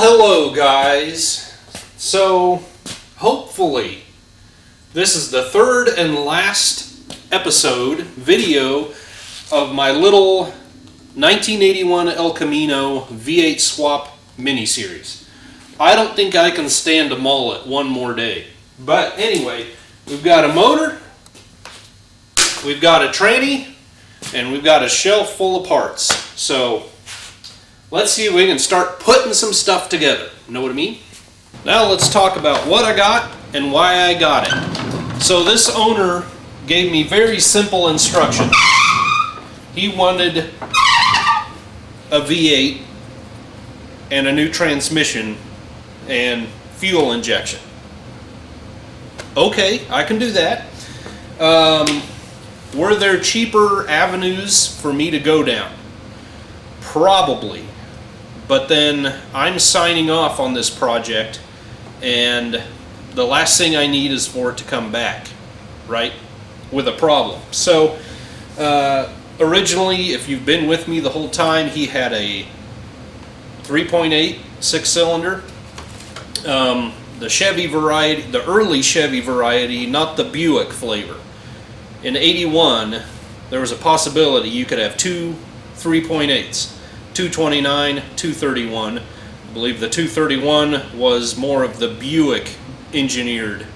hello guys. So hopefully this is the third and last video of my little 1981 El Camino V8 swap mini-series. I don't think I can stand a mullet one more day. But anyway, we've got a motor, we've got a tranny, and we've got a shelf full of parts. So let's see if we can start putting some stuff together. Know what I mean? Now let's talk about what I got and why I got it. So this owner gave me very simple instructions. He wanted a V8 and a new transmission and fuel injection. Okay, I can do that. Were there cheaper avenues for me to go down? Probably. But then I'm signing off on this project, and the last thing I need is for it to come back, right, with a problem. So originally, if you've been with me the whole time, he had a 3.8 6-cylinder, the Chevy variety, the early Chevy variety, not the Buick flavor. In '81, there was a possibility you could have two 3.8s. 229, 231. I believe the 231 was more of the Buick engineered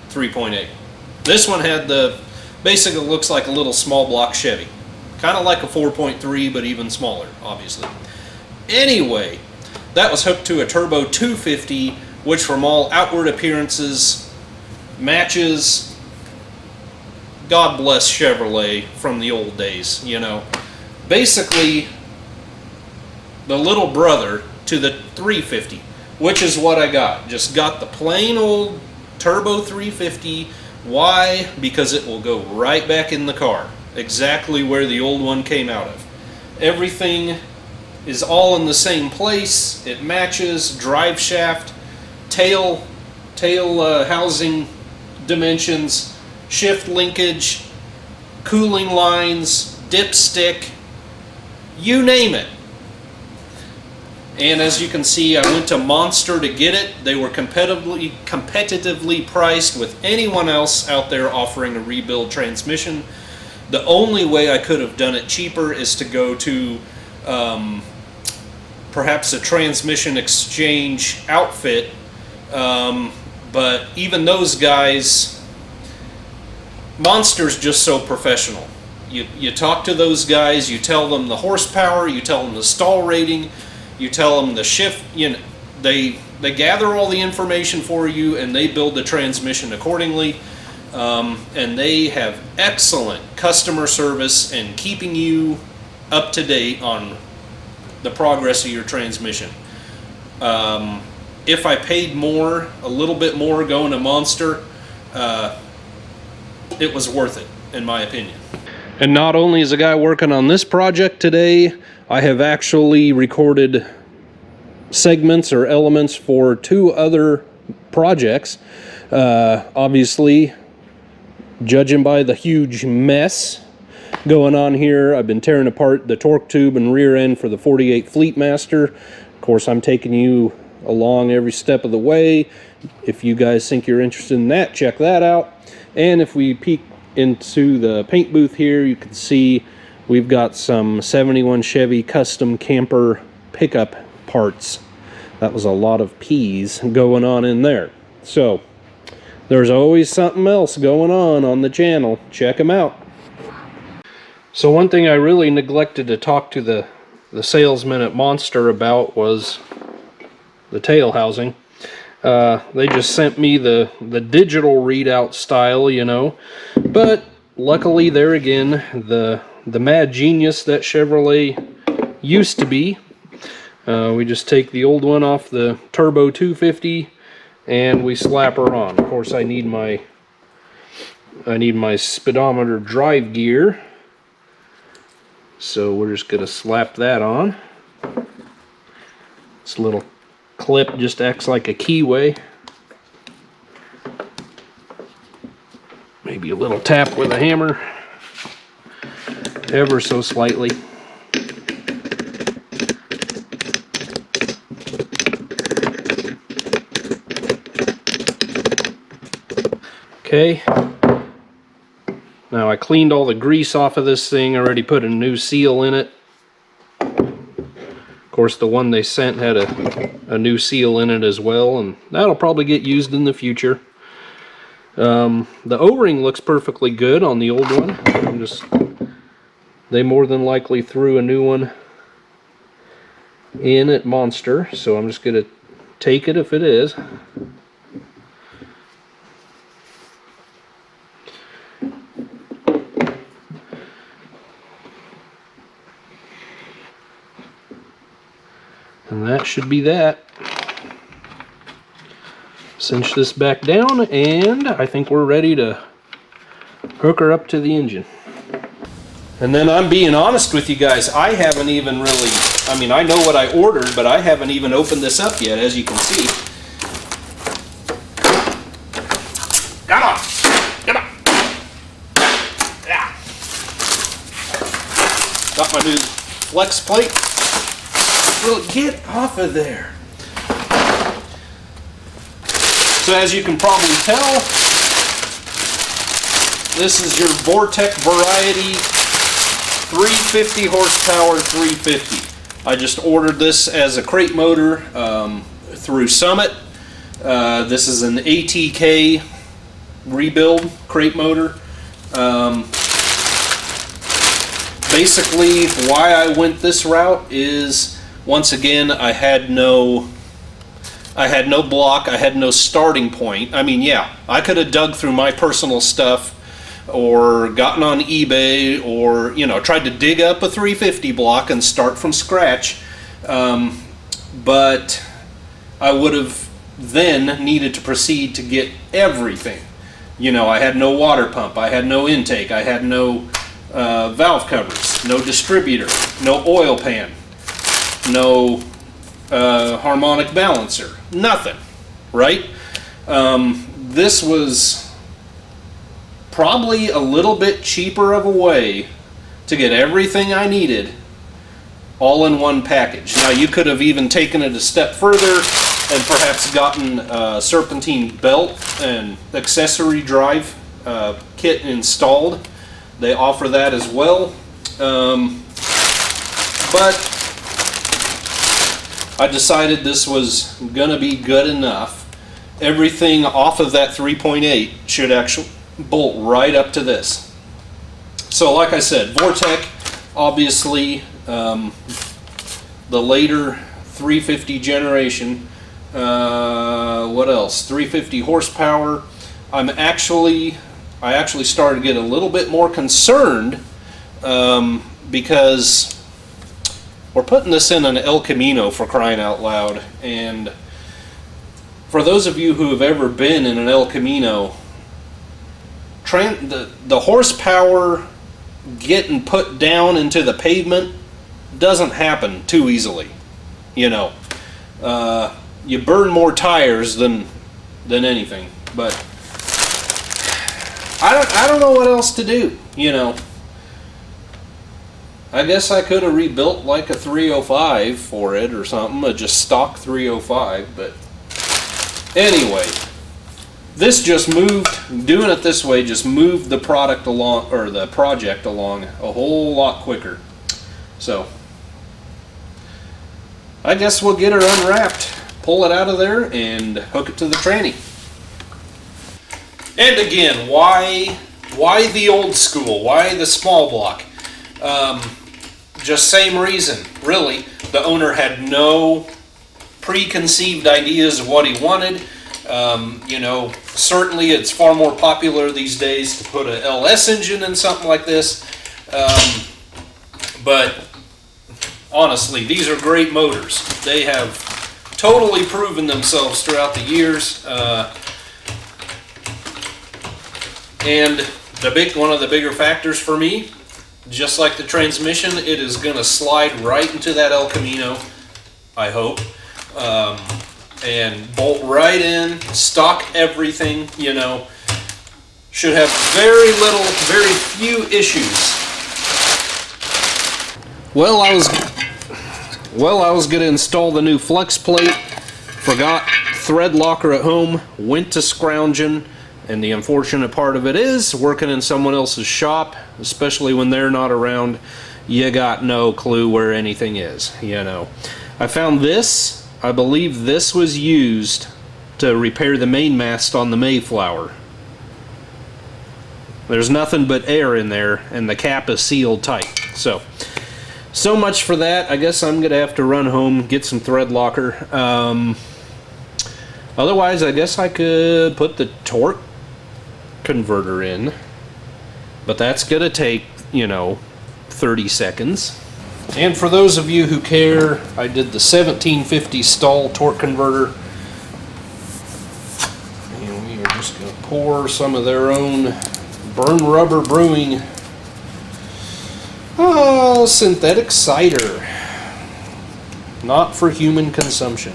3.8. This one had the, basically looks like a little small block Chevy. Kind of like a 4.3, but even smaller, obviously. Anyway, that was hooked to a turbo 250, which from all outward appearances matches, God bless Chevrolet from the old days, you know. Basically, the little brother to the 350, which is what I got. Just got the plain old turbo 350. Why? Because it will go right back in the car, exactly where the old one came out of. Everything is all in the same place. It matches drive shaft, tail housing dimensions, shift linkage, cooling lines, dipstick, you name it. And as you can see, I went to Monster to get it. They were competitively priced with anyone else out there offering a rebuild transmission. The only way I could have done it cheaper is to go to perhaps a transmission exchange outfit. But even those guys, Monster's just so professional. You talk to those guys, you tell them the horsepower, you tell them the stall rating, you tell them the shift, you know, they gather all the information for you and they build the transmission accordingly. And they have excellent customer service and keeping you up to date on the progress of your transmission. If I paid more, a little bit more going to Monster, it was worth it, in my opinion. And not only is a guy working on this project today, I have actually recorded segments or elements for two other projects. Obviously, judging by the huge mess going on here, I've been tearing apart the torque tube and rear end for the 48 Fleetmaster. Of course, I'm taking you along every step of the way. If you guys think you're interested in that, check that out. And if we peek into the paint booth here, you can see we've got some 71 Chevy custom camper pickup parts. That was a lot of P's going on in there. So there's always something else going on the channel. Check them out. So one thing I really neglected to talk to the salesman at Monster about was the tail housing. They just sent me the digital readout style, you know, but luckily there again, the mad genius that Chevrolet used to be, we just take the old one off the turbo 250 and we slap her on. Of course, I need my speedometer drive gear, so we're just gonna slap that on. This little clip just acts like a keyway. Maybe a little tap with a hammer, ever so slightly. Okay. Now I cleaned all the grease off of this thing, already put a new seal in it. Of course, the one they sent had a new seal in it as well, and that'll probably get used in the future. The O-ring looks perfectly good on the old one. They more than likely threw a new one in at Monster, so I'm just going to take it if it is. And that should be that. Cinch this back down, and I think we're ready to hook her up to the engine. And then I'm being honest with you guys, I haven't even really, I mean, I know what I ordered, but I haven't even opened this up yet, as you can see. Come on! Come on! Yeah! Got my new flex plate. Well, get off of there. So as you can probably tell, this is your Vortec variety 350 horsepower 350. I just ordered this as a crate motor through Summit. This is an ATK rebuild crate motor. Basically, why I went this route is, once again, I had no block, I had no starting point. I mean, yeah, I could have dug through my personal stuff or gotten on eBay or, you know, tried to dig up a 350 block and start from scratch. But I would have then needed to proceed to get everything. You know, I had no water pump, I had no intake, I had no valve covers, no distributor, no oil pan, no harmonic balancer, nothing, right? This was probably a little bit cheaper of a way to get everything I needed all in one package. Now, you could have even taken it a step further and perhaps gotten a serpentine belt and accessory drive kit installed. They offer that as well. But I decided this was gonna be good enough. Everything off of that 3.8 should actually bolt right up to this. So like I said, Vortec, obviously, the later 350 generation. What else? 350 horsepower. I actually started to get a little bit more concerned because we're putting this in an El Camino, for crying out loud. And for those of you who have ever been in an El Camino, the horsepower getting put down into the pavement doesn't happen too easily. You know, you burn more tires than anything. But I don't know what else to do, you know. I guess I could have rebuilt like a 305 for it or something, a just stock 305, but anyway, this just moved, doing it this way just moved the product along, or the project along, a whole lot quicker. So I guess we'll get her unwrapped, pull it out of there, and hook it to the tranny. And again, why the old school? Why the small block? Just same reason, really. The owner had no preconceived ideas of what he wanted. You know, certainly it's far more popular these days to put an LS engine in something like this. But honestly, these are great motors. They have totally proven themselves throughout the years. And one of the bigger factors for me, just like the transmission, it is going to slide right into that El Camino, I hope, and bolt right in, stock everything, you know. Should have very few issues. Well, I was going to install the new flex plate, forgot thread locker at home, went to scrounging, And the unfortunate part of it is, working in someone else's shop, especially when they're not around, you got no clue where anything is, you know. I found this. I believe this was used to repair the mainmast on the Mayflower. There's nothing but air in there, and the cap is sealed tight. So much for that. I guess I'm gonna have to run home, get some thread locker. Otherwise, I guess I could put the torque converter in, but that's gonna take, you know, 30 seconds. And for those of you who care, I did the 1750 stall torque converter, and we are just gonna pour some of their own Burn Rubber Brewing synthetic cider, not for human consumption.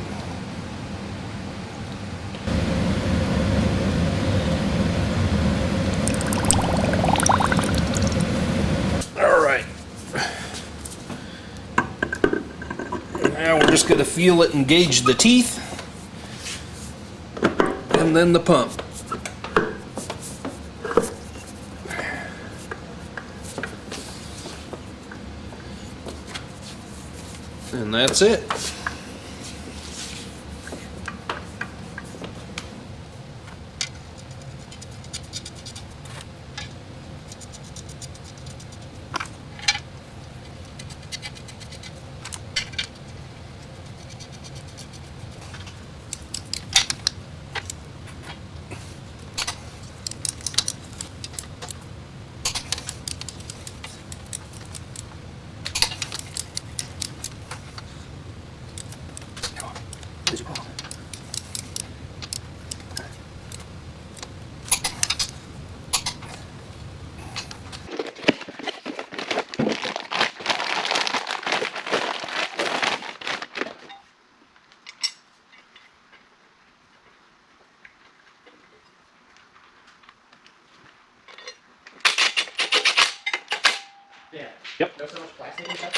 Now we're just going to feel it and gauge the teeth, and then the pump. And that's it. Yeah. Yep. There's so much plastic and stuff.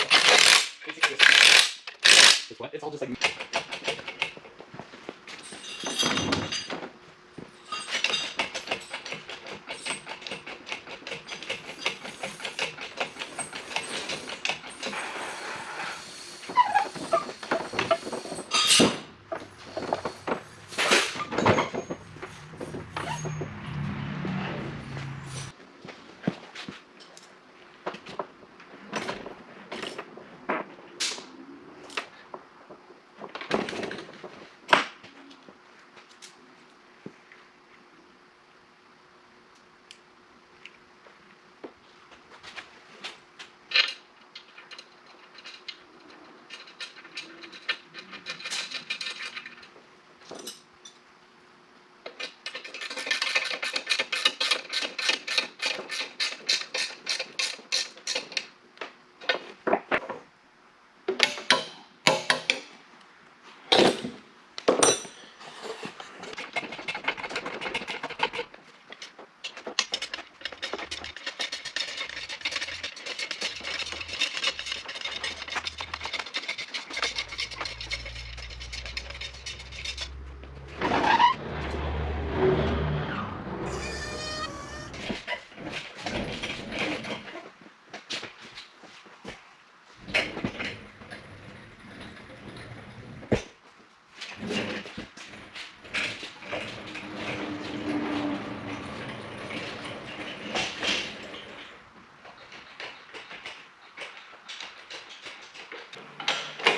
Basically, it's what? It's all just like.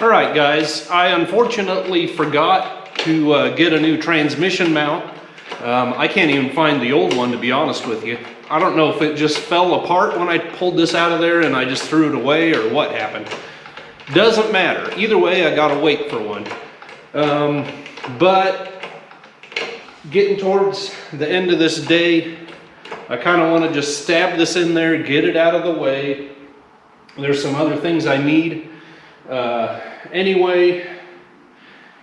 Alright guys, I unfortunately forgot to get a new transmission mount. I can't even find the old one, to be honest with you. I don't know if it just fell apart when I pulled this out of there and I just threw it away or what happened. Doesn't matter. Either way, I gotta wait for one. But getting towards the end of this day, I kind of want to just stab this in there, get it out of the way. There's some other things I need. Anyway,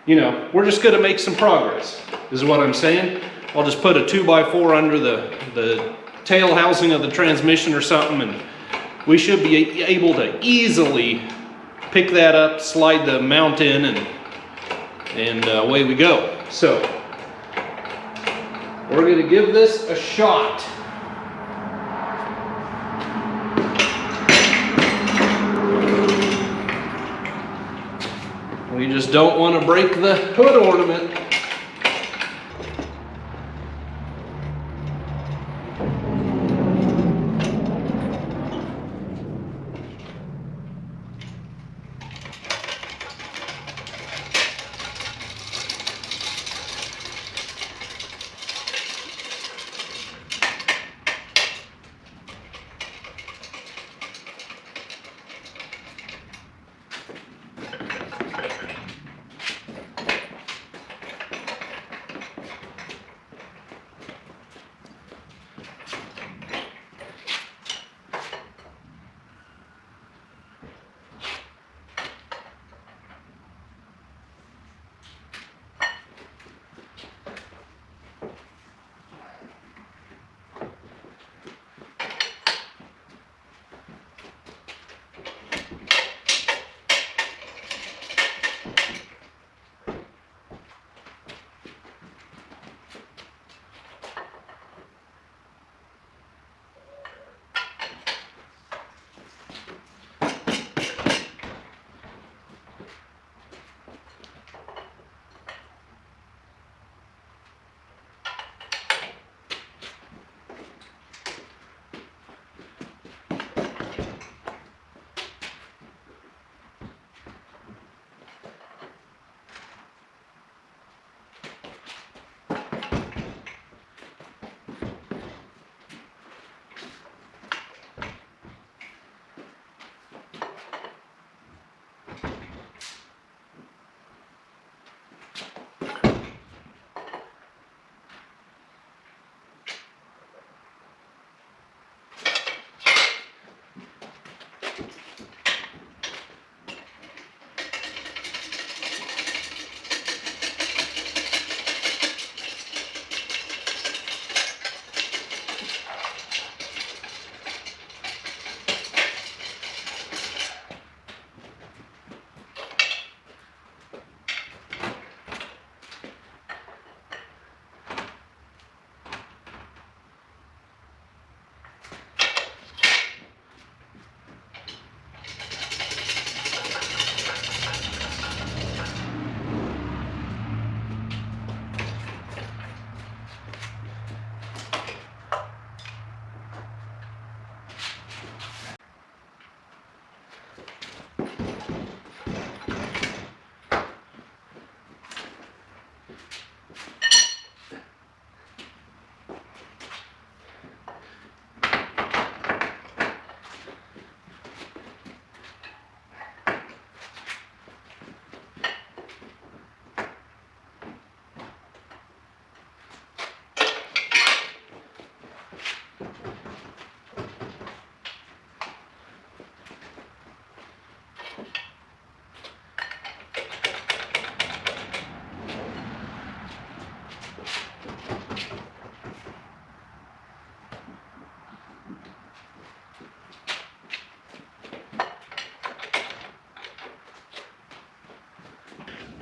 you know, we're just going to make some progress, is what I'm saying. I'll just put a 2x4 under the tail housing of the transmission or something, and we should be able to easily pick that up, slide the mount in, and away we go. So, we're going to give this a shot. We just don't want to break the hood ornament.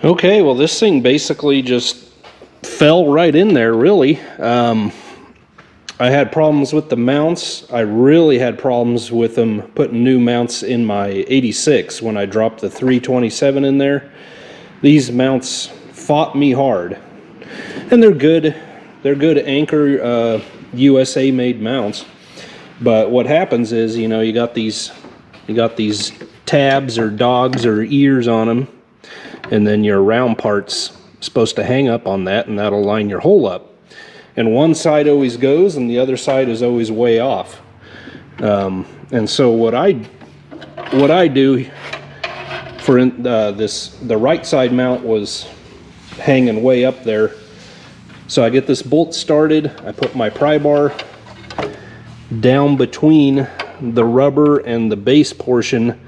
Okay, well this thing basically just fell right in there, really. I had problems with the mounts. I really had problems with them putting new mounts in my 86 when I dropped the 327 in there. These mounts fought me hard. And they're good. They're good Anchor USA made mounts. But what happens is, you know, you got these tabs or dogs or ears on them, and then your round part's supposed to hang up on that, and that'll line your hole up. And one side always goes, and the other side is always way off. And so what I do for the right side mount was hanging way up there. So I get this bolt started. I put my pry bar down between the rubber and the base portion,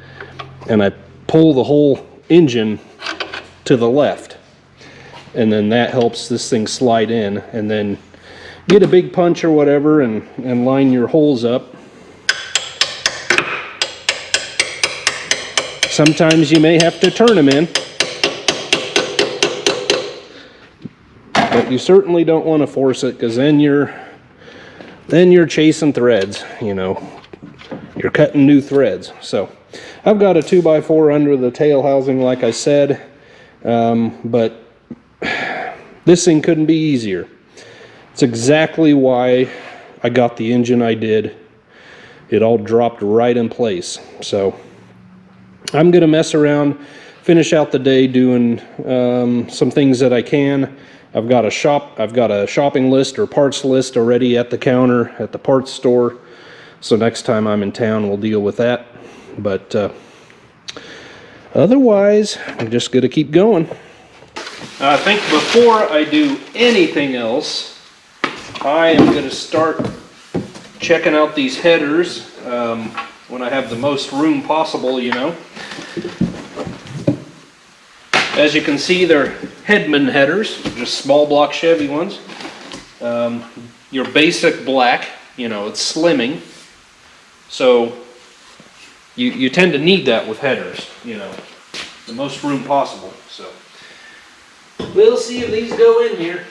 and I pull the whole engine to the left, and then that helps this thing slide in. And then get a big punch or whatever and line your holes up. Sometimes you may have to turn them in. But you certainly don't want to force it, because then you're chasing threads, you know. You're cutting new threads. So I've got a 2x4 under the tail housing, like I said, but this thing couldn't be easier. It's exactly why I got the engine I did. It all dropped right in place. So I'm gonna mess around, finish out the day doing some things that I can. I've got a shopping list or parts list already at the counter at the parts store. So next time I'm in town, we'll deal with that. But otherwise, I'm just gonna keep going. I think before I do anything else, I am gonna start checking out these headers when I have the most room possible, you know. As you can see, they're Headman headers, just small block Chevy ones. Your basic black, you know, it's slimming. So you tend to need that with headers, you know, the most room possible. So we'll see if these go in here.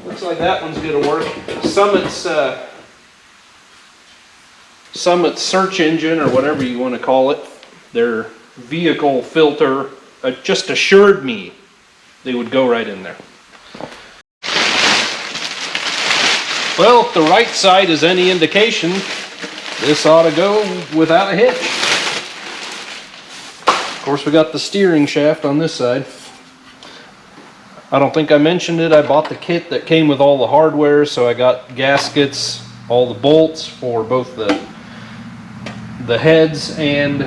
Looks like that one's going to work. Summit's search engine, or whatever you want to call it, their vehicle filter just assured me they would go right in there. Well, if the right side is any indication, this ought to go without a hitch. Of course, we got the steering shaft on this side. I don't think I mentioned it. I bought the kit that came with all the hardware, so I got gaskets, all the bolts for both the heads and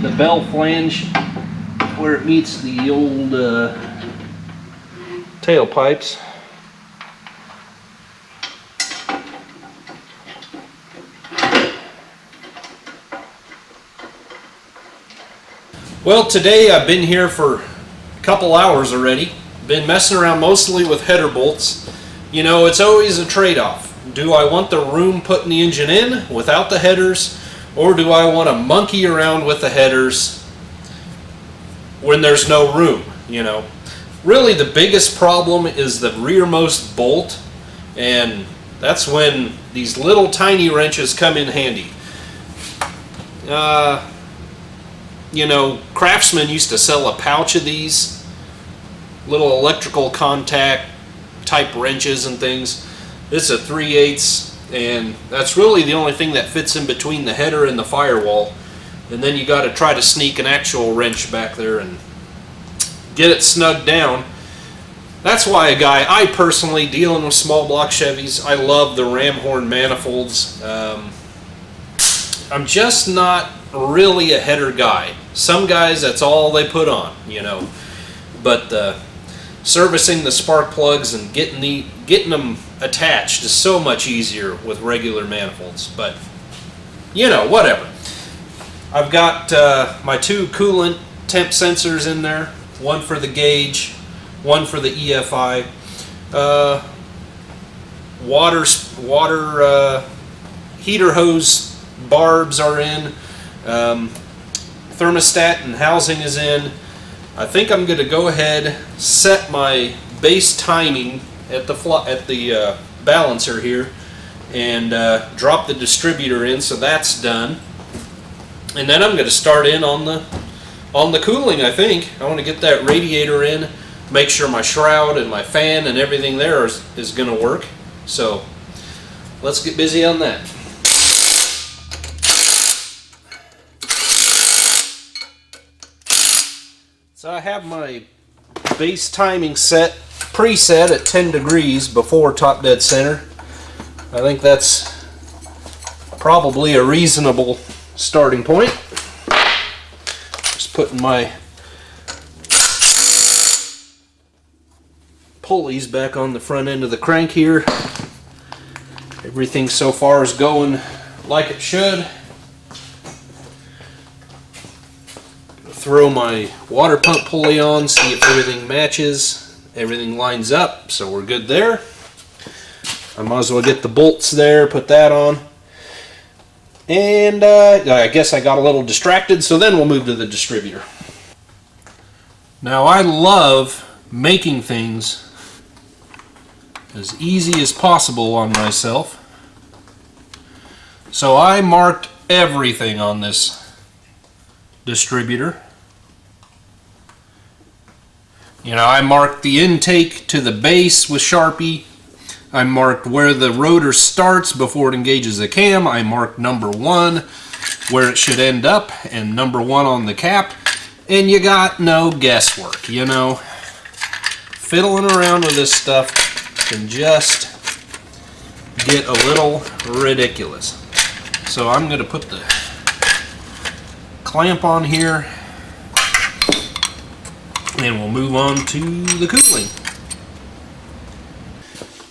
the bell flange where it meets the old tailpipes. Well, today I've been here for a couple hours already. Been messing around mostly with header bolts. You know, it's always a trade-off. Do I want the room putting the engine in without the headers, or do I want to monkey around with the headers when there's no room, you know? Really, the biggest problem is the rearmost bolt, and that's when these little tiny wrenches come in handy. You know, Craftsman used to sell a pouch of these little electrical contact type wrenches and things. This is a 3/8, and that's really the only thing that fits in between the header and the firewall. And then you got to try to sneak an actual wrench back there and get it snugged down. That's why I personally, dealing with small block Chevys, I love the ram horn manifolds. I'm just not really a header guy. Some guys, that's all they put on, you know. But servicing the spark plugs and getting them attached is so much easier with regular manifolds. But you know, whatever. I've got my two coolant temp sensors in there. One for the gauge, one for the EFI. Water heater hose barbs are in. Thermostat and housing is in. I think I'm going to go ahead, set my base timing at the balancer here, and drop the distributor in, so that's done. And then I'm going to start in on the cooling. I think I want to get that radiator in, make sure my shroud and my fan and everything there is going to work. So let's get busy on that. So I have my base timing preset at 10 degrees before top dead center. I think that's probably a reasonable starting point. Just putting my pulleys back on the front end of the crank here. Everything so far is going like it should. Throw my water pump pulley on, see if everything matches, everything lines up, so we're good there. I might as well get the bolts there, put that on. And I guess I got a little distracted, so then we'll move to the distributor. Now I love making things as easy as possible on myself. So I marked everything on this distributor. You know, I marked the intake to the base with Sharpie. I marked where the rotor starts before it engages the cam. I marked number 1 where it should end up and number 1 on the cap. And you got no guesswork, you know. Fiddling around with this stuff can just get a little ridiculous. So I'm going to put the clamp on here and we'll move on to the cooling.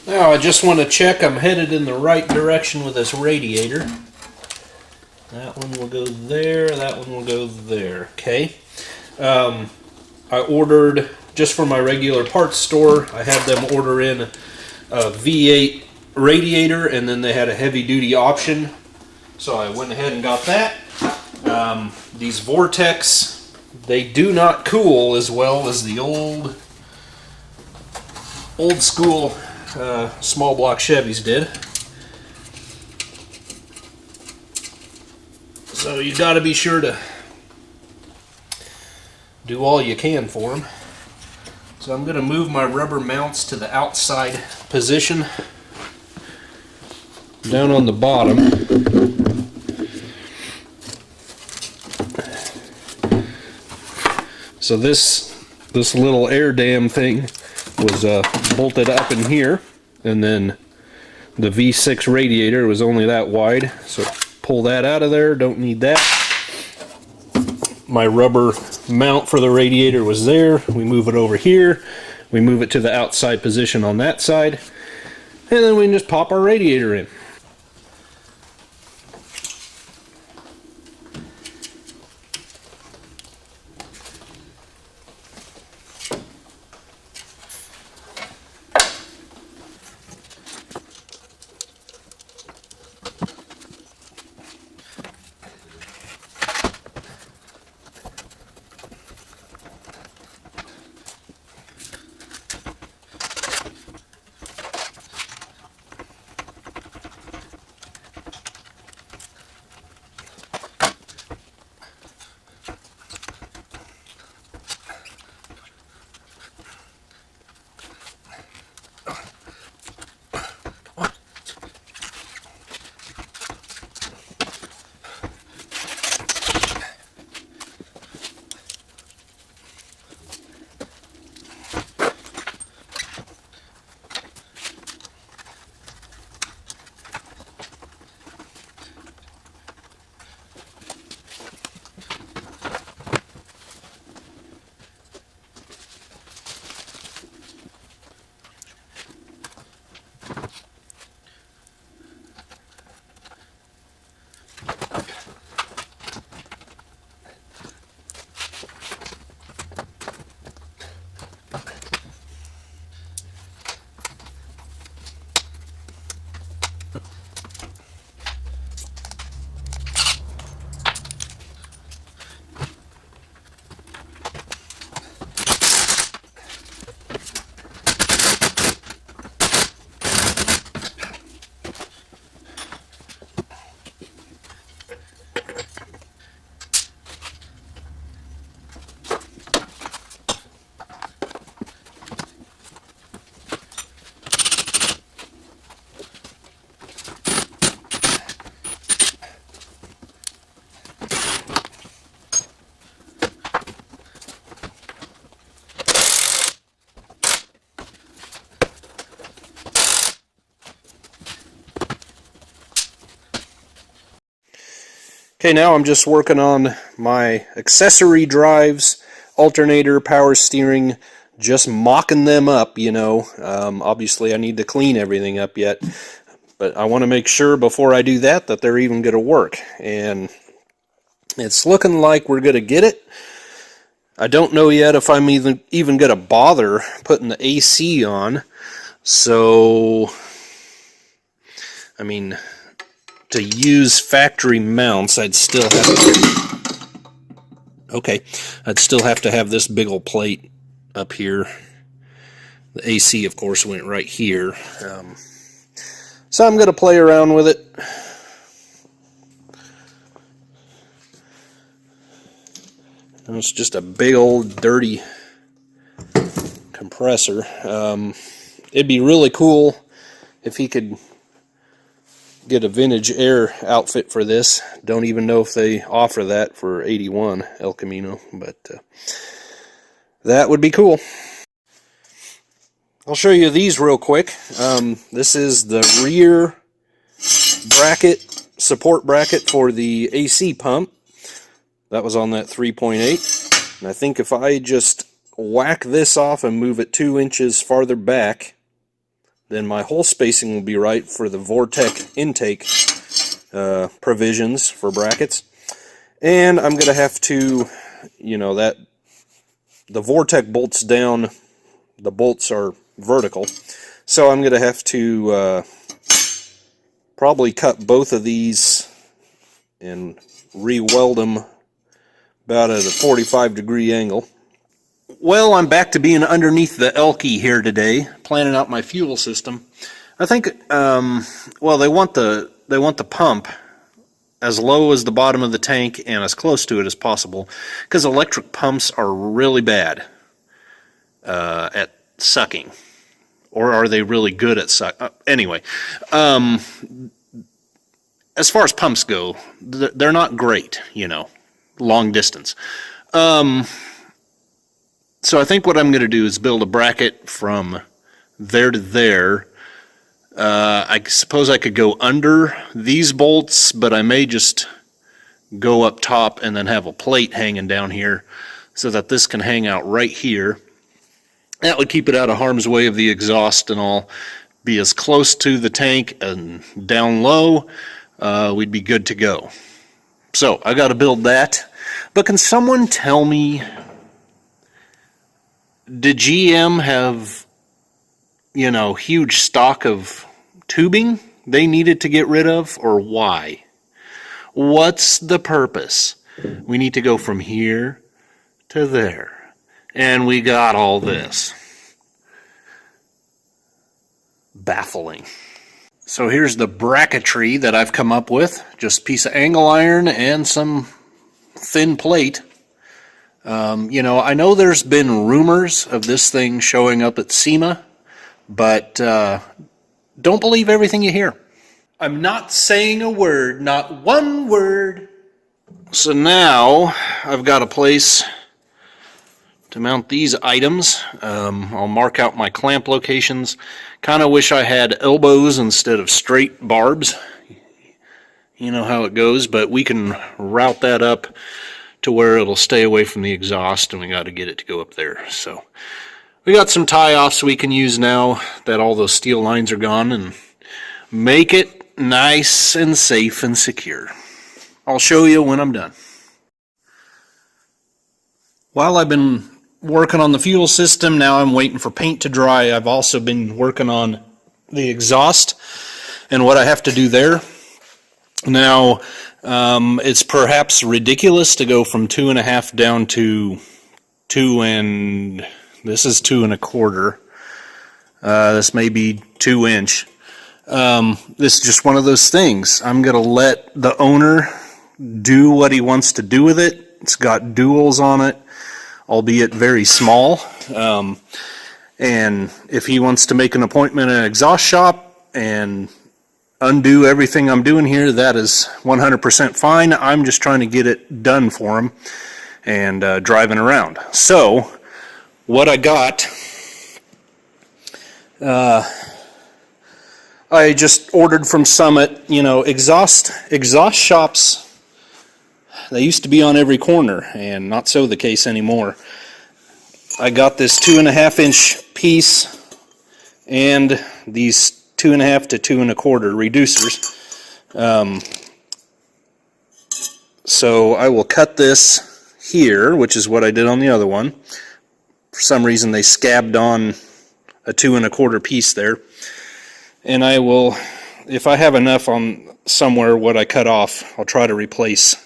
Now I just want to check I'm headed in the right direction with this radiator. That one will go there, that one will go there. Okay. I ordered, just for my regular parts store, I had them order in a V8 radiator and then they had a heavy duty option. So I went ahead and got that. These Vortex, they do not cool as well as the old school small block Chevys did. So you got to be sure to do all you can for them. So I'm going to move my rubber mounts to the outside position down on the bottom. So this little air dam thing was bolted up in here, and then the V6 radiator was only that wide, so pull that out of there, don't need that. My rubber mount for the radiator was there. We move it over here, we move it to the outside position on that side, and then we can just pop our radiator in. Okay, now I'm just working on my accessory drives, alternator, power steering, just mocking them up, you know. Obviously I need to clean everything up yet, but I want to make sure before I do that that they're even going to work. And it's looking like we're going to get it. I don't know yet if I'm even going to bother putting the AC on. So, I mean, to use factory mounts, I'd still have to have this big old plate up here. The AC, of course, went right here. So I'm going to play around with it. And it's just a big old dirty compressor. It'd be really cool if he could get a vintage air outfit for this. Don't even know if they offer that for 81 El Camino, but that would be cool. I'll show you these real quick. This is the rear bracket, support bracket for the AC pump. That was on that 3.8. And I think if I just whack this off and move it 2 inches farther back, then my hole spacing will be right for the Vortec intake provisions for brackets. And I'm going to have to, that the Vortec bolts down, the bolts are vertical. So I'm going to have to probably cut both of these and re-weld them about at a 45-degree angle. Well, I'm back to being underneath the Elky here today, planning out my fuel system. I think, they want the pump as low as the bottom of the tank and as close to it as possible, because electric pumps are really bad at sucking. Or are they really good at sucking? Anyway, as far as pumps go, they're not great, long distance. So I think what I'm going to do is build a bracket from there to there. I suppose I could go under these bolts, but I may just go up top and then have a plate hanging down here so that this can hang out right here. That would keep it out of harm's way of the exhaust and all. Be as close to the tank and down low, we'd be good to go. So I got to build that. But can someone tell me, did GM have, huge stock of tubing they needed to get rid of, or why? What's the purpose? We need to go from here to there. And we got all this. Baffling. So here's the bracketry that I've come up with. Just a piece of angle iron and some thin plate. I know there's been rumors of this thing showing up at SEMA, but don't believe everything you hear. I'm not saying a word, not one word. So now I've got a place to mount these items. I'll mark out my clamp locations. Kind of wish I had elbows instead of straight barbs. You know how it goes, but we can route that up to where it'll stay away from the exhaust, and we got to get it to go up there. So we got some tie-offs we can use now that all those steel lines are gone, and make it nice and safe and secure. I'll show you when I'm done. While I've been working on the fuel system, now I'm waiting for paint to dry. I've also been working on the exhaust and what I have to do there. Now, it's perhaps ridiculous to go from 2.5 down to 2, and this is 2 1/4. This may be 2 inch. This is just one of those things. I'm going to let the owner do what he wants to do with it. It's got duals on it, albeit very small. And if he wants to make an appointment at an exhaust shop and undo everything I'm doing here, that is 100% fine. I'm just trying to get it done for him and driving around. So what I got, I just ordered from Summit. Exhaust shops, they used to be on every corner, and not so the case anymore. I got this 2.5 inch piece and these 2.5 to 2 1/4 reducers. So I will cut this here, which is what I did on the other one. For some reason they scabbed on a 2 1/4 piece there. And I will, if I have enough on somewhere what I cut off. I'll try to replace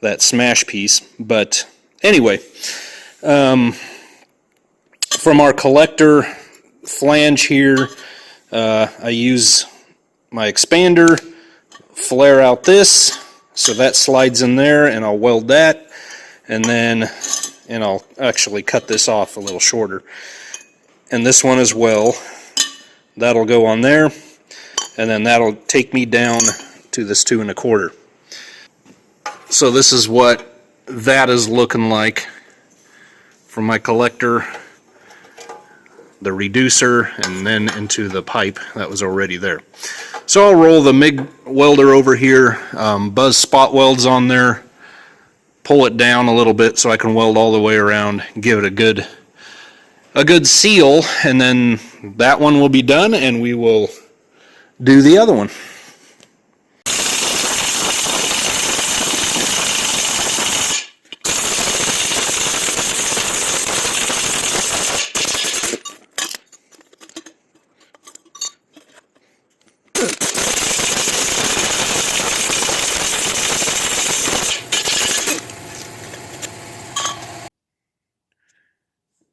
that smash piece. But anyway, from our collector flange here, I use my expander, flare out this, so that slides in there, and I'll weld that, and I'll actually cut this off a little shorter. And this one as well, that'll go on there, and then that'll take me down to this 2 1/4. So this is what that is looking like from my collector, the reducer, and then into the pipe that was already there. So I'll roll the MIG welder over here, buzz spot welds on there, pull it down a little bit so I can weld all the way around, give it a good seal, and then that one will be done, and we will do the other one.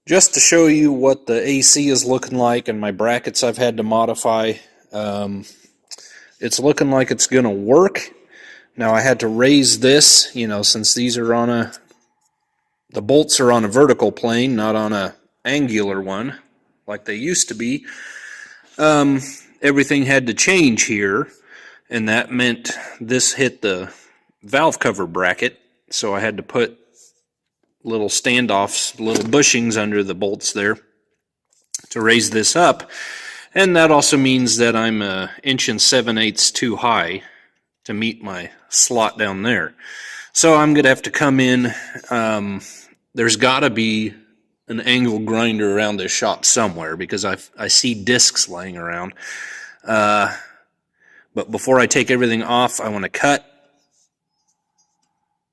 Just to show you what the AC is looking like and my brackets I've had to modify, it's looking like it's going to work. Now I had to raise this, since these are the bolts are on a vertical plane, not on a angular one like they used to be. Everything had to change here, and that meant this hit the valve cover bracket, so I had to put little standoffs, little bushings under the bolts there to raise this up. And that also means that I'm 1 7/8 inches too high to meet my slot down there. So I'm going to have to come in. There's got to be an angle grinder around this shop somewhere, because I see discs laying around. But before I take everything off, I want to cut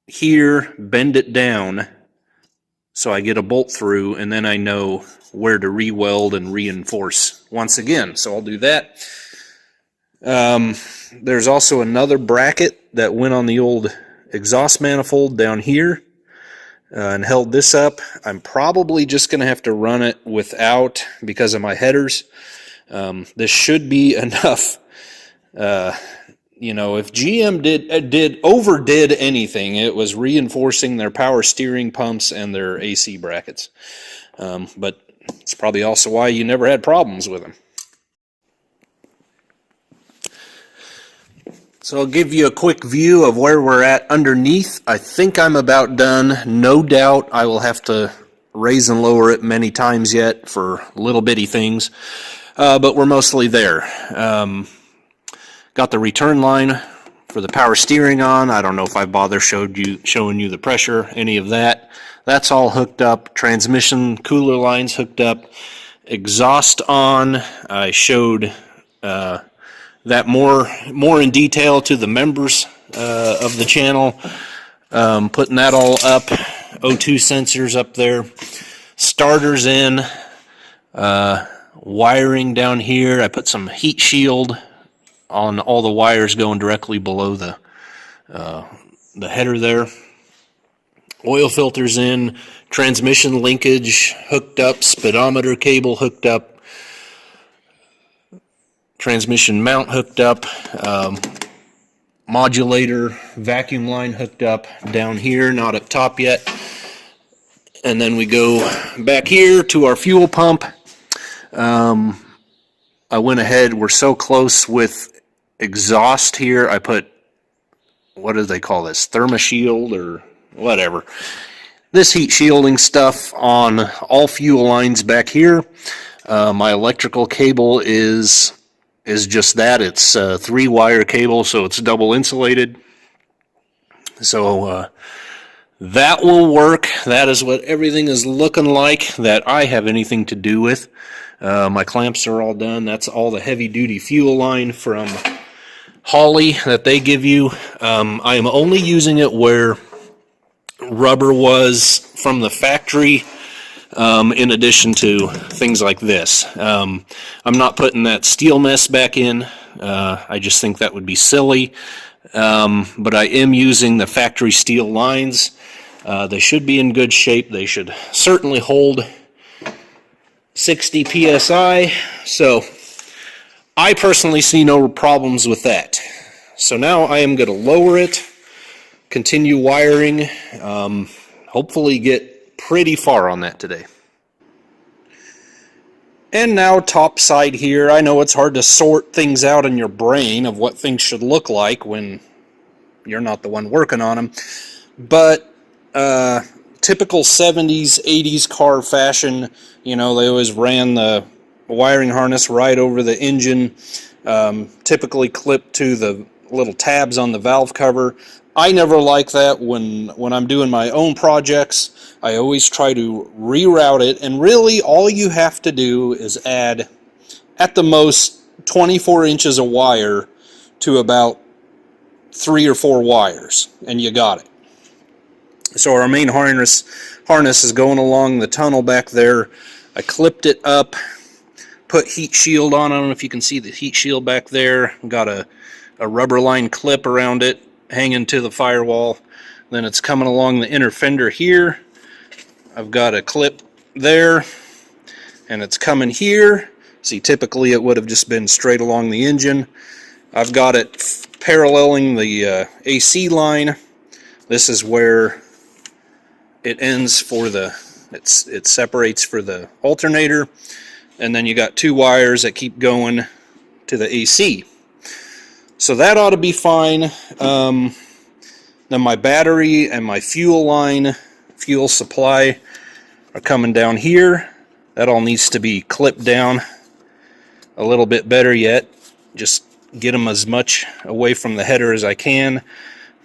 here, bend it down, so I get a bolt through, and then I know where to re-weld and reinforce once again. So I'll do that. There's also another bracket that went on the old exhaust manifold down here and held this up. I'm probably just going to have to run it without, because of my headers. This should be enough. If GM overdid anything, it was reinforcing their power steering pumps and their AC brackets. But it's probably also why you never had problems with them. So I'll give you a quick view of where we're at underneath. I think I'm about done. No doubt I will have to raise and lower it many times yet for little bitty things. But we're mostly there. Got the return line for the power steering on. I don't know if I bother showing you the pressure, any of that. That's all hooked up. Transmission cooler lines hooked up. Exhaust on. I showed that more in detail to the members of the channel. Putting that all up. O2 sensors up there. Starters in. Wiring down here. I put some heat shield on all the wires going directly below the header there. Oil filters in, transmission linkage hooked up, speedometer cable hooked up, transmission mount hooked up, modulator vacuum line hooked up down here, not up top yet. And then we go back here to our fuel pump. I went ahead, we're so close with exhaust here, I put, what do they call this, thermoshield or whatever, this heat shielding stuff on all fuel lines back here. My electrical cable is just that. It's a 3-wire cable, so it's double insulated. So that will work. That is what everything is looking like that I have anything to do with. My clamps are all done. That's all the heavy-duty fuel line from Holley that they give you. I am only using it where rubber was from the factory, in addition to things like this. I'm not putting that steel mess back in. I just think that would be silly. But I am using the factory steel lines. They should be in good shape. They should certainly hold 60 psi. So I personally see no problems with that. So now I am going to lower it, continue wiring, hopefully get pretty far on that today. And now top side here. I know it's hard to sort things out in your brain of what things should look like when you're not the one working on them. But typical 70s, 80s car fashion, you know, they always ran the wiring harness right over the engine, typically clipped to the little tabs on the valve cover. I never like that when I'm doing my own projects. I always try to reroute it, and really all you have to do is add, at the most, 24 inches of wire to about 3 or 4 wires, and you got it. So our main harness is going along the tunnel back there. I clipped it up, put heat shield on. I don't know if you can see the heat shield back there. Got a rubber line clip around it, hanging to the firewall. Then it's coming along the inner fender here. I've got a clip there, and it's coming here. See, typically it would have just been straight along the engine. I've got it paralleling the AC line. This is where it ends for the, it separates for the alternator, and then you got 2 wires that keep going to the AC. So that ought to be fine. Then my battery and my fuel line, fuel supply, are coming down here. That all needs to be clipped down a little bit better yet. Just get them as much away from the header as I can.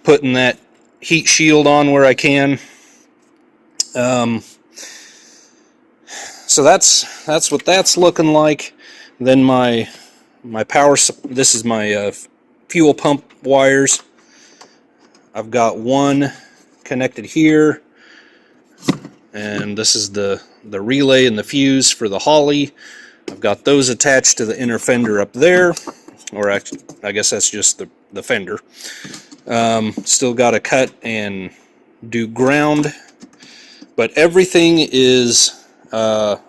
Putting that heat shield on where I can. So that's what that's looking like. Then my power, this is my fuel pump wires. I've got one connected here, and this is the relay and the fuse for the Holly. I've got those attached to the inner fender up there, or actually, I guess that's just the fender. Still got to cut and do ground, but everything is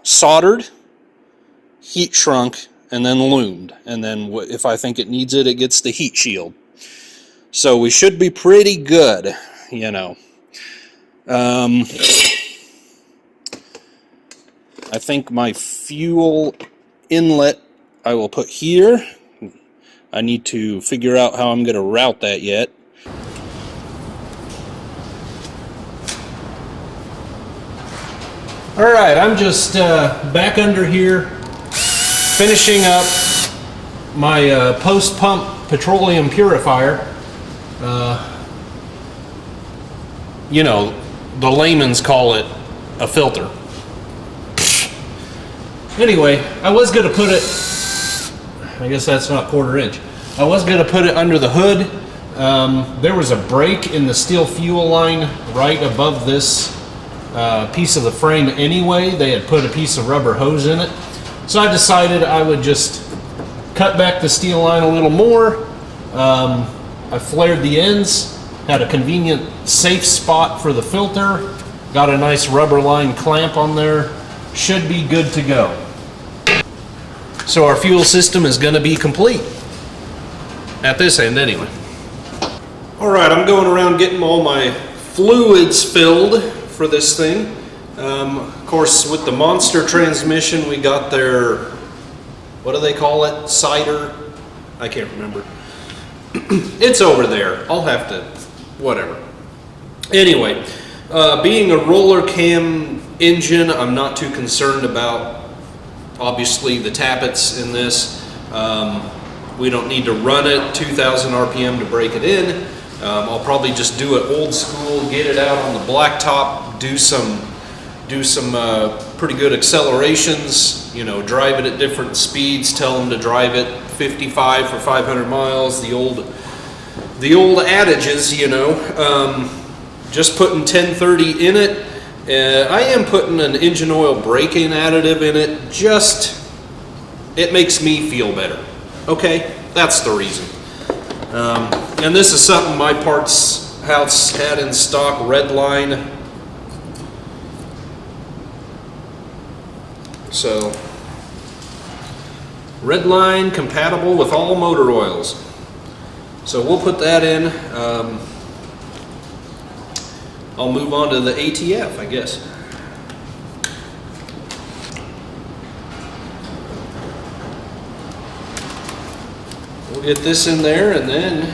soldered, heat shrunk, and then loomed. And then if I think it needs it, it gets the heat shield. So we should be pretty good, you know. I think my fuel inlet I will put here. I need to figure out how I'm going to route that yet. Alright, I'm just back under here, finishing up my post-pump petroleum purifier. You know, the layman's call it a filter. Anyway, I was going to put it, I guess that's not 1/4 inch. I was going to put it under the hood. There was a break in the steel fuel line right above this piece of the frame anyway. They had put a piece of rubber hose in it. So I decided I would just cut back the steel line a little more. I flared the ends, had a convenient safe spot for the filter, got a nice rubber line clamp on there. Should be good to go. So our fuel system is going to be complete. At this end anyway. Alright, I'm going around getting all my fluids filled for this thing. Of course, with the monster transmission, we got their, what do they call it? Cider? I can't remember. It's over there. I'll have to, whatever. Anyway, being a roller cam engine, I'm not too concerned about, obviously, the tappets in this. We don't need to run it 2,000 RPM to break it in. I'll probably just do it old school, get it out on the blacktop, do some pretty good accelerations, you know, drive it at different speeds, tell them to drive it 55 for 500 miles, the old adages, you know. Just putting 1030 in it. I am putting an engine oil braking additive in it, it makes me feel better, okay? That's the reason. And this is something my parts house had in stock, red line. So, red line compatible with all motor oils. So we'll put that in. I'll move on to the ATF, I guess. We'll get this in there, and then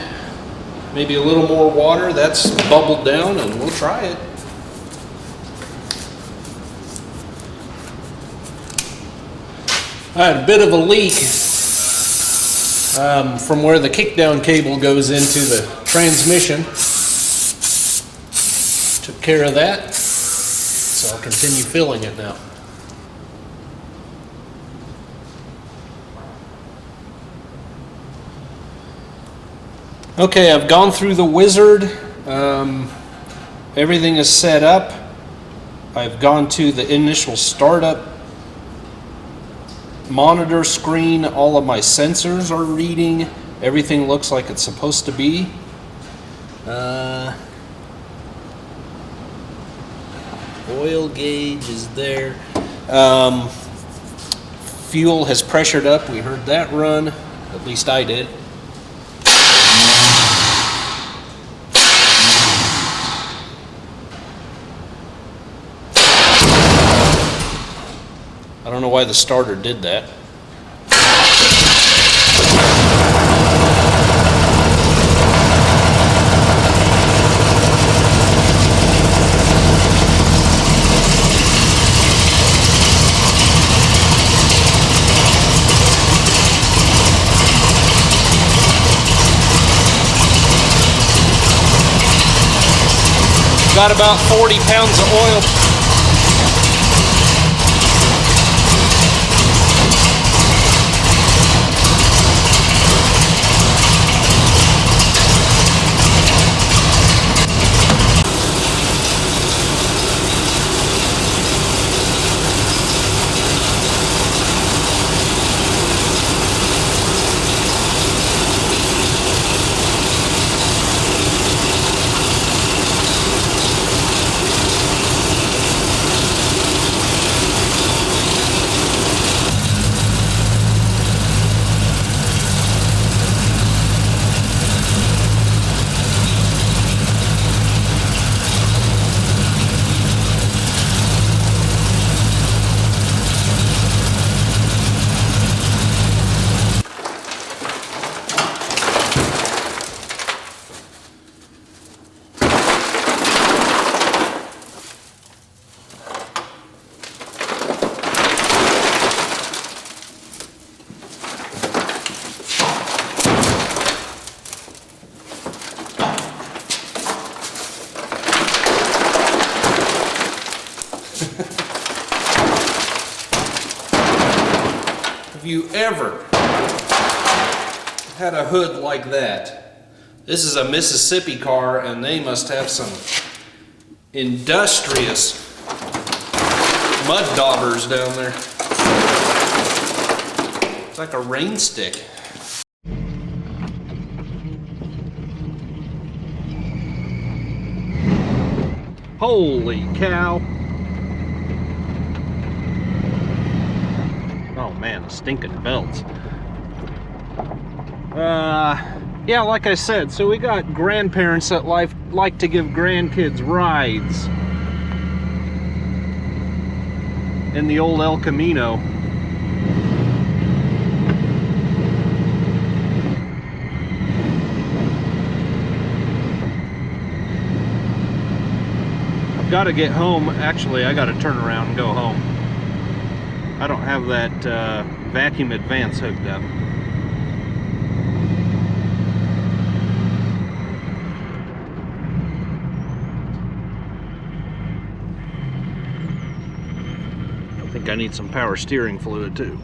maybe a little more water. That's bubbled down, and we'll try it. I had a bit of a leak from where the kickdown cable goes into the transmission. Took care of that, so I'll continue filling it now. Okay, I've gone through the wizard. Everything is set up. I've gone to the initial startup monitor screen. All of my sensors are reading. Everything looks like it's supposed to be. Oil gauge is there. Fuel has pressured up. We heard that run. At least I did. I don't know why the starter did that. Got about 40 pounds of oil. Have you ever had a hood like that? This is a Mississippi car, and they must have some industrious mud daubers down there. It's like a rain stick. Holy cow. Oh man, the stinking belts. Yeah, like I said, so we got grandparents that like to give grandkids rides in the old El Camino. I've got to get home. Actually, I got to turn around and go home. I don't have that vacuum advance hooked up. I think I need some power steering fluid too.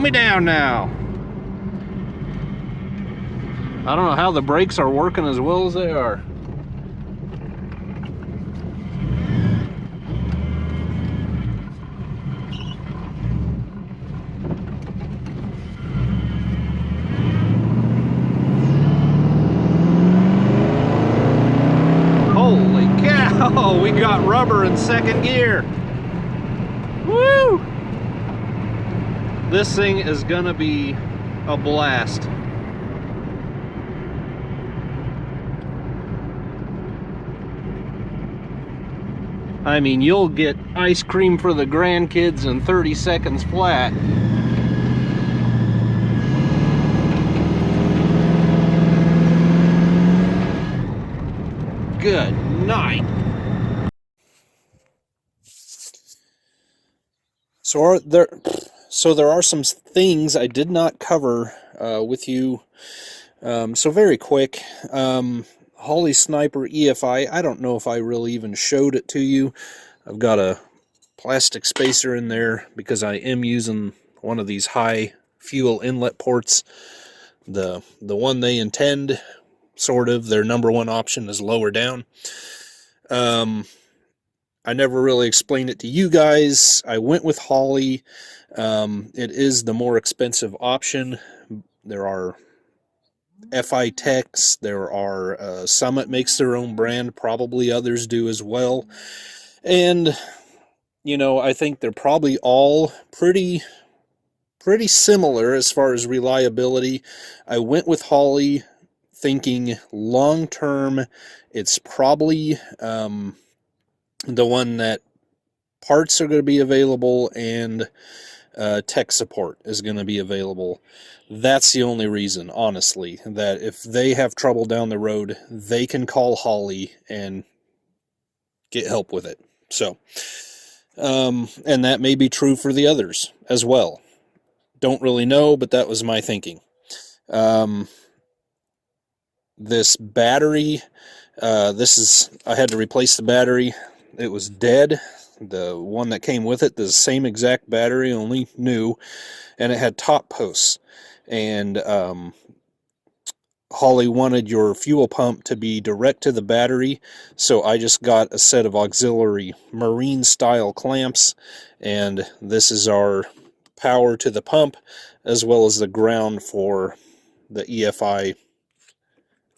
me down now. I don't know how the brakes are working as well as they are. Holy cow, we got rubber in second gear. Woo! This thing is gonna be a blast. I mean, you'll get ice cream for the grandkids in 30 seconds flat. Good night. So there are some things I did not cover with you. So very quick. Holley Sniper EFI, I don't know if I really even showed it to you. I've got a plastic spacer in there because I am using one of these high fuel inlet ports. The one they intend, sort of, their number one option is lower down. I never really explained it to you guys. I went with Holley. It is the more expensive option. There are FI Techs, there are Summit makes their own brand, probably others do as well. And, you know, I think they're probably all pretty similar as far as reliability. I went with Holley thinking long term it's probably the one that parts are going to be available and tech support is going to be available. That's the only reason, honestly, that if they have trouble down the road, they can call Holley and get help with it. So, and that may be true for the others as well. Don't really know, but that was my thinking. This battery, I had to replace the battery. It was dead. The one that came with it, the same exact battery, only new, and it had top posts. And Holley wanted your fuel pump to be direct to the battery, so I just got a set of auxiliary marine-style clamps, and this is our power to the pump, as well as the ground for the EFI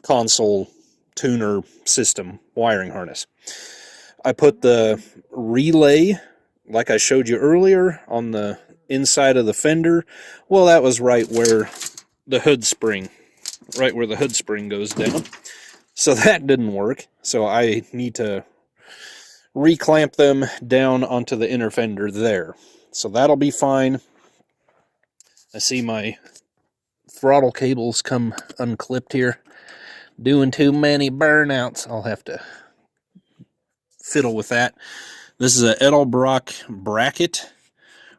console tuner system wiring harness. I put the relay, like I showed you earlier, on the inside of the fender. Well, that was right where the hood spring goes down. So that didn't work. So I need to reclamp them down onto the inner fender there. So that'll be fine. I see my throttle cables come unclipped here. Doing too many burnouts. I'll have to fiddle with that. This is a Edelbrock bracket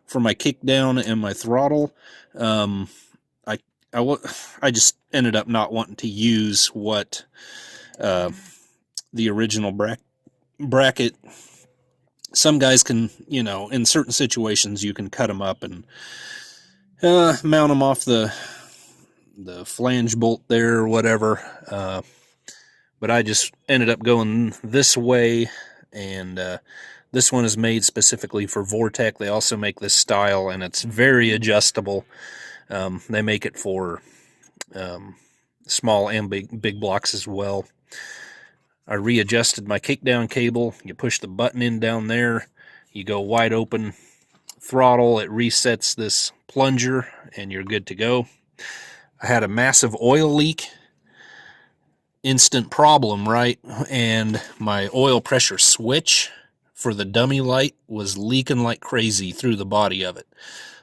for my kickdown and my throttle. I just ended up not wanting to use what the original bracket. Some guys can, you know, in certain situations you can cut them up and mount them off the flange bolt there or whatever. But I just ended up going this way, and this one is made specifically for Vortec. They also make this style, and it's very adjustable. They make it for small and big blocks as well. I readjusted my kickdown cable. You push the button in down there, you go wide open throttle, it resets this plunger, and you're good to go. I had a massive oil leak. Instant problem, right? And my oil pressure switch for the dummy light was leaking like crazy through the body of it.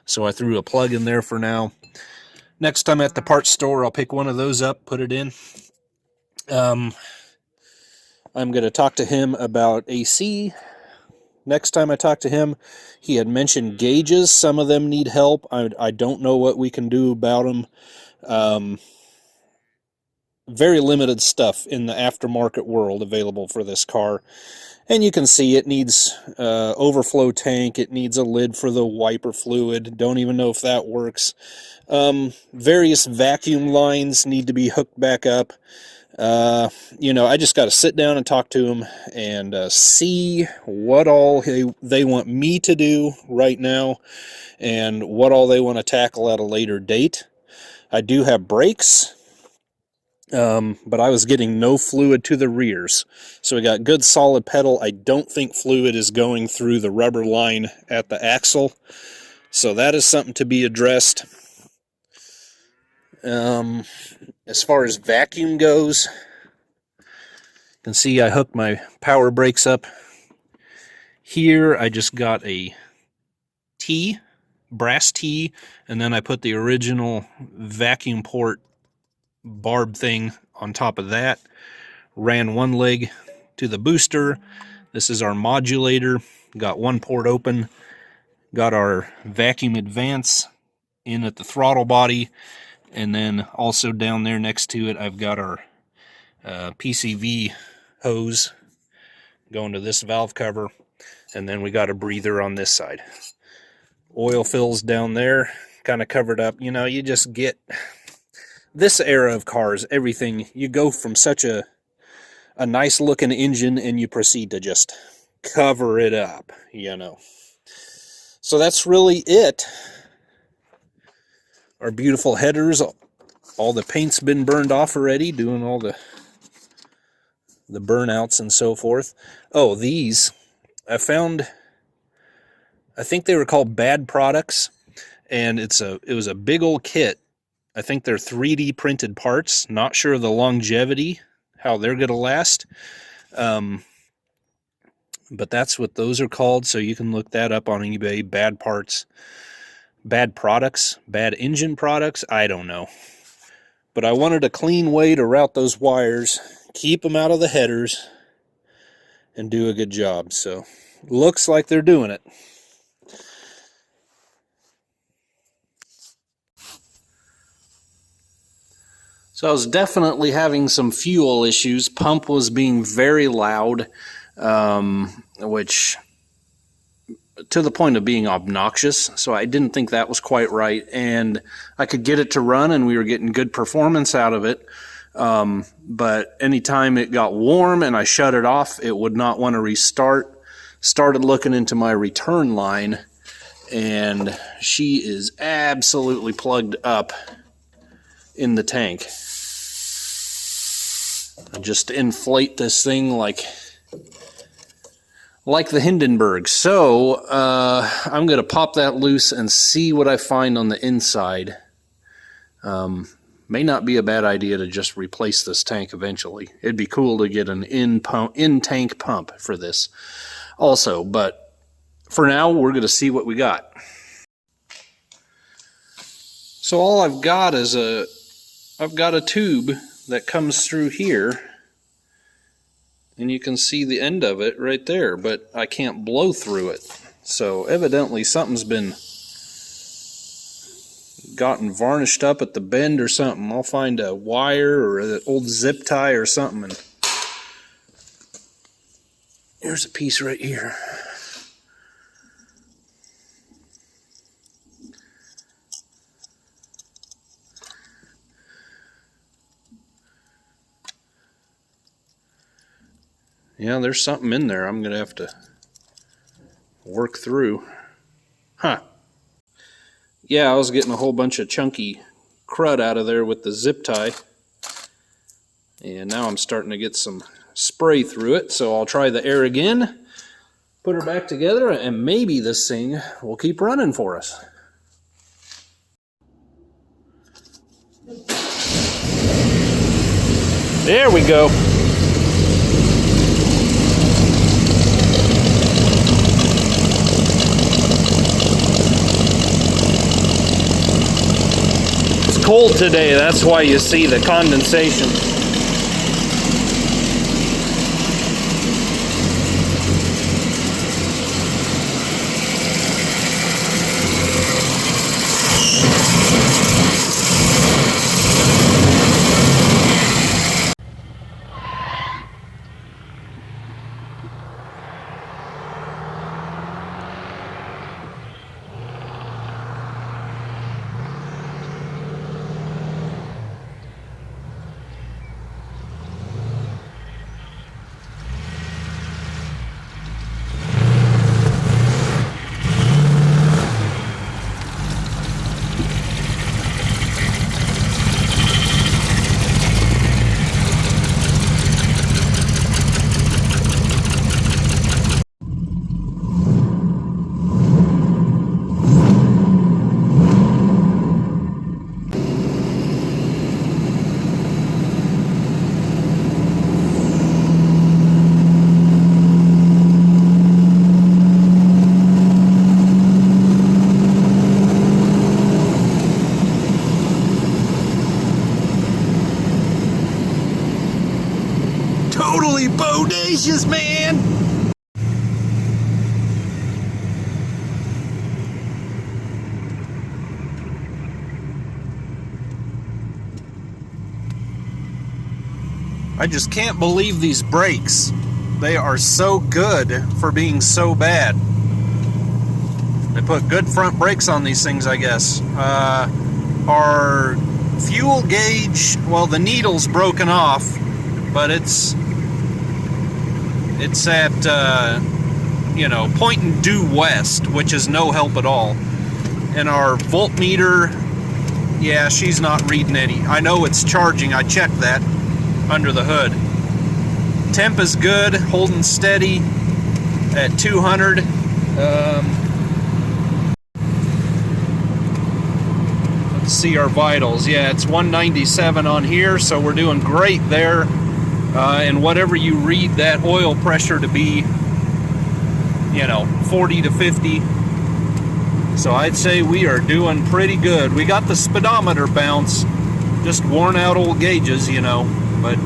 So I threw a plug in there for now. Next time at the parts store, I'll pick one of those up, put it in. I'm going to talk to him about AC. Next time I talk to him, he had mentioned gauges. Some of them need help. I don't know what we can do about them. very limited stuff in the aftermarket world available for this car. And you can see it needs overflow tank. It needs a lid for the wiper fluid. Don't even know if that works. Various vacuum lines need to be hooked back up. I just got to sit down and talk to them and see what all they want me to do right now and what all they want to tackle at a later date. I do have brakes. But I was getting no fluid to the rears. So we got good solid pedal. I don't think fluid is going through the rubber line at the axle. So that is something to be addressed. As far as vacuum goes, you can see I hooked my power brakes up. Here I just got a T, brass T, and then I put the original vacuum port barb thing on top of that. Ran one leg to the booster. This is our modulator. Got one port open. Got our vacuum advance in at the throttle body. And then also down there next to it, I've got our PCV hose going to this valve cover. And then we got a breather on this side. Oil fills down there, kind of covered up. You just get this era of cars, everything, you go from such a nice looking engine and you proceed to just cover it up, So that's really it. Our beautiful headers, all the paint's been burned off already, doing all the burnouts and so forth. Oh, these, I found, I think they were called Bad Products, and it was a big old kit. I think they're 3D printed parts. Not sure of the longevity, how they're going to last. But that's what those are called. So you can look that up on eBay. Bad parts, bad products, bad engine products. I don't know. But I wanted a clean way to route those wires, keep them out of the headers, and do a good job. So looks like they're doing it. So I was definitely having some fuel issues. Pump was being very loud, which to the point of being obnoxious. So I didn't think that was quite right. And I could get it to run and we were getting good performance out of it. But anytime it got warm and I shut it off, it would not want to restart. Started looking into my return line and she is absolutely plugged up in the tank. I just inflate this thing like the Hindenburg. So I'm going to pop that loose and see what I find on the inside. May not be a bad idea to just replace this tank eventually. It'd be cool to get an in-tank pump for this also, but for now we're going to see what we got. So all I've got is I've got a tube that comes through here, and you can see the end of it right there, but I can't blow through it. So evidently something's been gotten varnished up at the bend or something. I'll find a wire or an old zip tie or something. And here's a piece right here. Yeah, there's something in there I'm going to have to work through. Huh. Yeah, I was getting a whole bunch of chunky crud out of there with the zip tie. And now I'm starting to get some spray through it. So I'll try the air again, put her back together, and maybe this thing will keep running for us. There we go. Cold today, that's why you see the condensation. totally bodacious, man. I just can't believe these brakes. They are so good for being so bad. They put good front brakes on these things, I guess. Our fuel gauge, well, the needle's broken off, but it's at, you know, pointing due west, which is no help at all. And our voltmeter, yeah, she's not reading any. I know it's charging, I checked that under the hood. Temp is good, holding steady at 200. Let's see our vitals. Yeah, it's 197 on here, so we're doing great there. And whatever you read that oil pressure to be, you know, 40 to 50. So I'd say we are doing pretty good. We got the speedometer bounce, just worn out old gauges, you know, but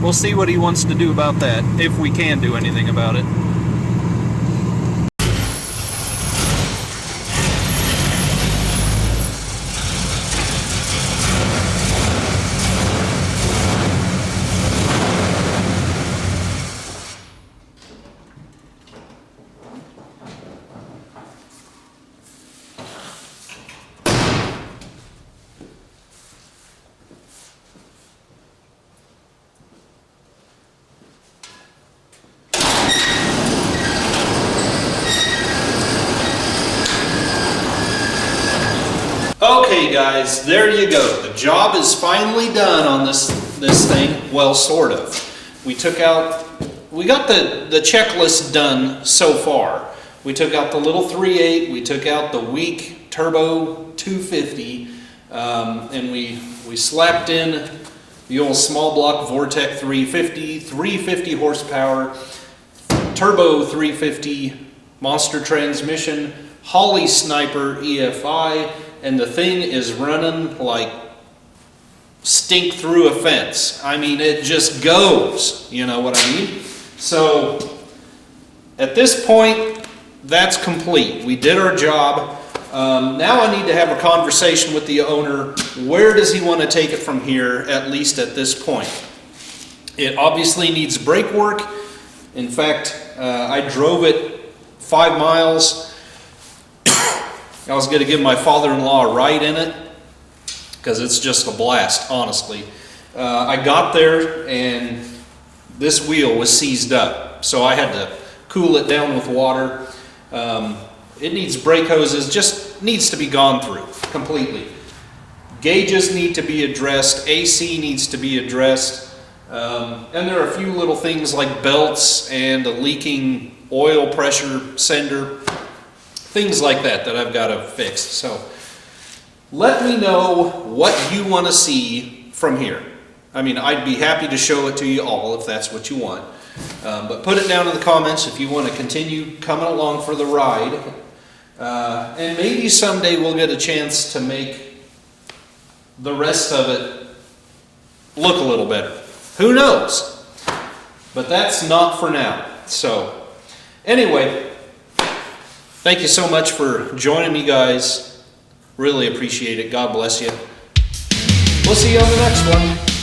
we'll see what he wants to do about that, if we can do anything about it. Okay guys, there you go. The job is finally done on this thing. Well, sort of. We got the checklist done so far. We took out the little 3.8, we took out the weak turbo 250, and we slapped in the old small block Vortec 350 horsepower, turbo 350, monster transmission, Holly Sniper EFI, and the thing is running like stink through a fence. I mean, it just goes, you know what I mean? So at this point, that's complete. We did our job. Now I need to have a conversation with the owner. Where does he want to take it from here, at least at this point? It obviously needs brake work. In fact, I drove it 5 miles. I was going to give my father-in-law a ride in it because it's just a blast, honestly. I got there and this wheel was seized up, so I had to cool it down with water. It needs brake hoses, just needs to be gone through completely. Gauges need to be addressed, AC needs to be addressed, and there are a few little things like belts and a leaking oil pressure sender. Things like that I've got to fix. So let me know what you want to see from here. I mean, I'd be happy to show it to you all if that's what you want. But put it down in the comments if you want to continue coming along for the ride. And maybe someday we'll get a chance to make the rest of it look a little better. Who knows? But that's not for now. So anyway, thank you so much for joining me, guys. Really appreciate it. God bless you. We'll see you on the next one.